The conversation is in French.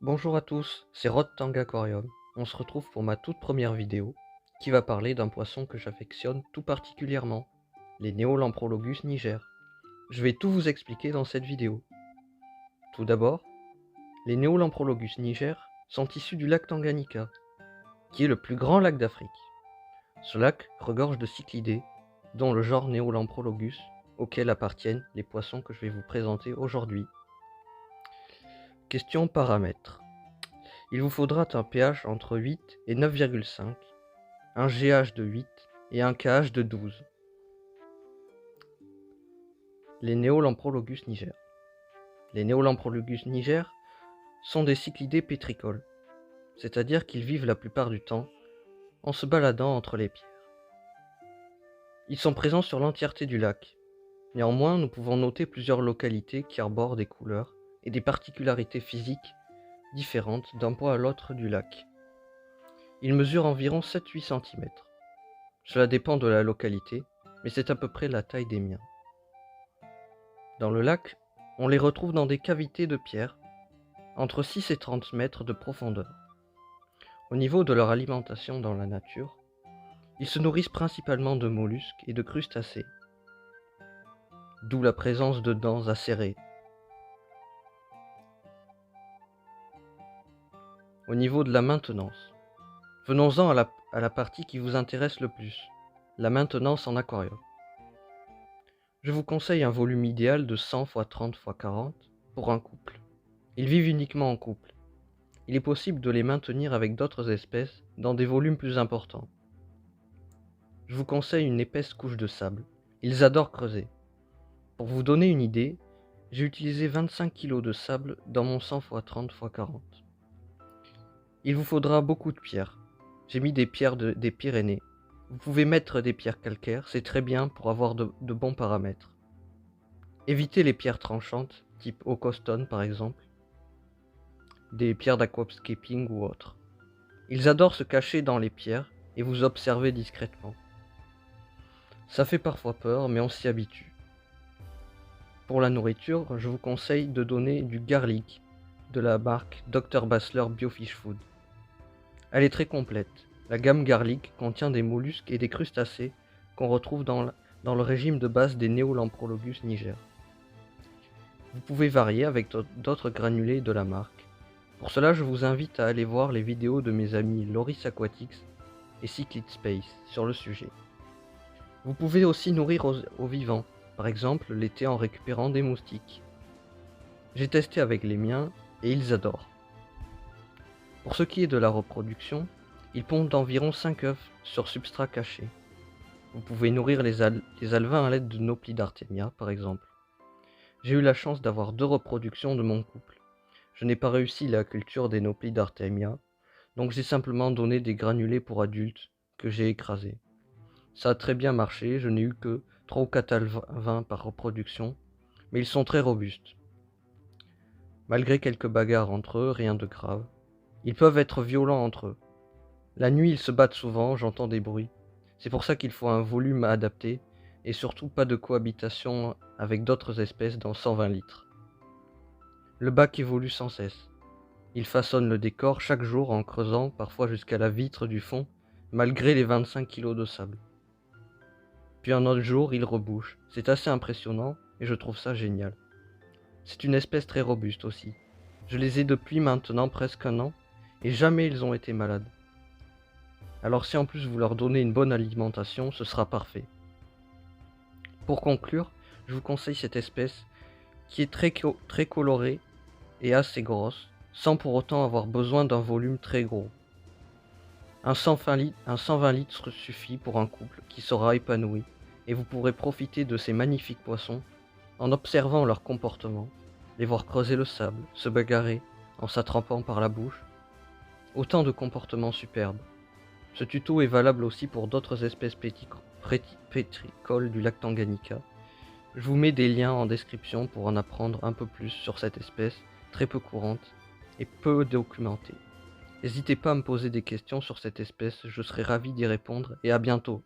Bonjour à tous, c'est Rod Tang Aquarium. On se retrouve pour ma toute première vidéo qui va parler d'un poisson que j'affectionne tout particulièrement, les Neolamprologus niger. Je vais tout vous expliquer dans cette vidéo. Tout d'abord, les Neolamprologus niger sont issus du lac Tanganyika, qui est le plus grand lac d'Afrique. Ce lac regorge de cyclidés, dont le genre Neolamprologus, auquel appartiennent les poissons que je vais vous présenter aujourd'hui. Question paramètres. Il vous faudra un pH entre 8 et 9,5, un GH de 8 et un KH de 12. Les Neolamprologus niger. Les Neolamprologus niger sont des cyclidés pétricoles, c'est-à-dire qu'ils vivent la plupart du temps en se baladant entre les pierres. Ils sont présents sur l'entièreté du lac. Néanmoins, nous pouvons noter plusieurs localités qui arborent des couleurs et des particularités physiques différentes d'un point à l'autre du lac. Ils mesurent environ 7-8 cm. Cela dépend de la localité, mais c'est à peu près la taille des miens. Dans le lac, on les retrouve dans des cavités de pierre, entre 6 et 30 mètres de profondeur. Au niveau de leur alimentation dans la nature, ils se nourrissent principalement de mollusques et de crustacés, d'où la présence de dents acérées. Au niveau de la maintenance, venons-en à la partie qui vous intéresse le plus, la maintenance en aquarium. Je vous conseille un volume idéal de 100 x 30 x 40 pour un couple. Ils vivent uniquement en couple. Il est possible de les maintenir avec d'autres espèces dans des volumes plus importants. Je vous conseille une épaisse couche de sable. Ils adorent creuser. Pour vous donner une idée, j'ai utilisé 25 kg de sable dans mon 100 x 30 x 40. Il vous faudra beaucoup de pierres. J'ai mis des pierres des Pyrénées. Vous pouvez mettre des pierres calcaires, c'est très bien pour avoir de bons paramètres. Évitez les pierres tranchantes, type Ocostone par exemple, des pierres d'aquascaping ou autres. Ils adorent se cacher dans les pierres et vous observer discrètement. Ça fait parfois peur, mais on s'y habitue. Pour la nourriture, je vous conseille de donner du garlic de la marque Dr Basler Biofish Food. Elle est très complète. La gamme garlic contient des mollusques et des crustacés qu'on retrouve dans le régime de base des Neolamprologus niger. Vous pouvez varier avec d'autres granulés de la marque. Pour cela, je vous invite à aller voir les vidéos de mes amis Loris Aquatics et Cichlid Space sur le sujet. Vous pouvez aussi nourrir aux vivants, par exemple l'été en récupérant des moustiques. J'ai testé avec les miens et ils adorent. Pour ce qui est de la reproduction, ils pondent d'environ 5 œufs sur substrat caché. Vous pouvez nourrir les alevins à l'aide de Noplidartemia par exemple. J'ai eu la chance d'avoir 2 reproductions de mon couple. Je n'ai pas réussi la culture des Noplidartemia, donc j'ai simplement donné des granulés pour adultes que j'ai écrasés. Ça a très bien marché, je n'ai eu que 3 ou 4 alevins par reproduction, mais ils sont très robustes. Malgré quelques bagarres entre eux, rien de grave. Ils peuvent être violents entre eux. La nuit, ils se battent souvent, j'entends des bruits. C'est pour ça qu'il faut un volume adapté, et surtout pas de cohabitation avec d'autres espèces dans 120 litres. Le bac évolue sans cesse. Il façonne le décor chaque jour en creusant, parfois jusqu'à la vitre du fond, malgré les 25 kg de sable. Puis un autre jour, il rebouche. C'est assez impressionnant, et je trouve ça génial. C'est une espèce très robuste aussi. Je les ai depuis maintenant presque un an, et jamais ils ont été malades. Alors si en plus vous leur donnez une bonne alimentation, ce sera parfait. Pour conclure, je vous conseille cette espèce qui est très colorée et assez grosse, sans pour autant avoir besoin d'un volume très gros. Un 120 litres suffit pour un couple qui sera épanoui, et vous pourrez profiter de ces magnifiques poissons en observant leur comportement, les voir creuser le sable, se bagarrer en s'attrapant par la bouche. Autant de comportements superbes. Ce tuto est valable aussi pour d'autres espèces pétricoles du lac Tanganyika. Je vous mets des liens en description pour en apprendre un peu plus sur cette espèce très peu courante et peu documentée. N'hésitez pas à me poser des questions sur cette espèce, je serai ravi d'y répondre et à bientôt.